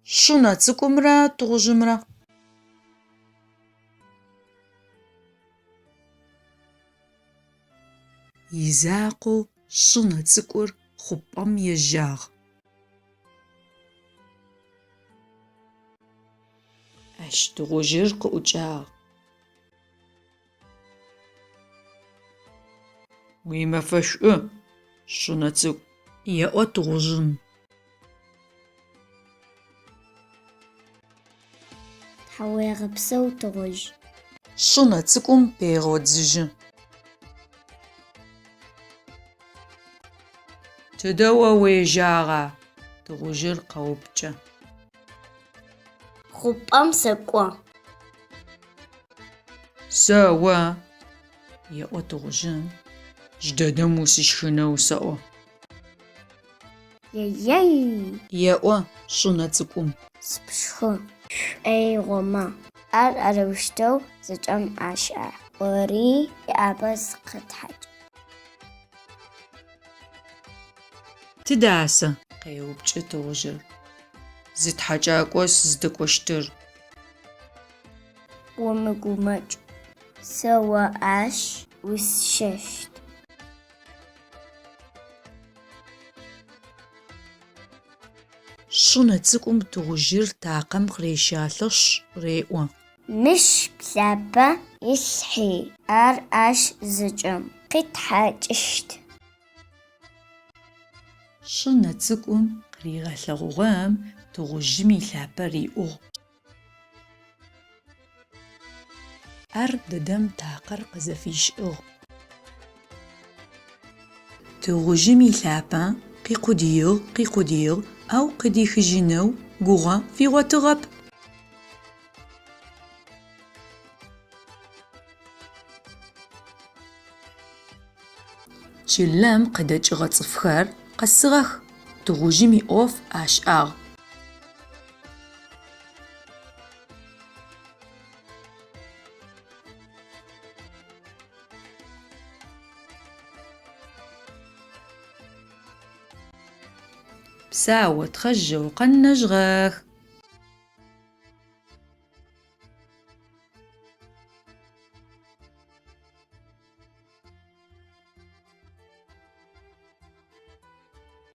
Şşına ts'ık'umre tığuzjımre. Yizakhu şşına ts'ık'ur xhup'em yêjağ. Aş tığuzjır khı'uç'ağ. Уимэфэшӏу, шъунэ цӏыкӏу, еӏо тыгъужъым. Тхьауегъэпсэу тыгъужъ. Шъунэ цӏыкӏум пегъодзыжьы. Тыдэ о уежьагъа? Тыгъужъыр къэупчӏэ. Хъупӏэм сэкӏо. Сэ о, еӏо тыгъужъым. Жьдэдэм усищхынэу сэӏо. Яй! Еӏо шъунэ цӏыкӏум. Спшхы. Шӏуейгъомэ. Ар арэущтэу зэкӏэм ашӏэ. Ори иӏабэ зыкъытхьакӏ. Тыдасэ? Къеупчӏы тыгъужъыр. Зытхьакӏакӏо сыздэкӏощтыр. Умыгумэкӏ. Сэ о ащ усщэщт. Шъунэ цӏыкӏум тыгъужъыр такъэм къырещалъэшъ реӏо. Мыщ плъапэ илъхьи. Ар ащ зэкӏэм къитхьакӏыщт. Шъунэ цӏыкӏум къыригъэлъэгъугъэм тыгъужъым илъапэ риӏугъ. Ар дэдэм такъэр къызэфищыӏыгъ. Тыгъужъым илъапэ къикъудыигъ ау къыдихыжьынэу гугъэ фигъотыгъэп. Чылэм къыдэкӏыгъэ цӏыфхэр къэсыгъэх. Тыгъужъым иӏоф ашӏагъ. Псао, тхъэжьэу, къэнэжьыгъэх.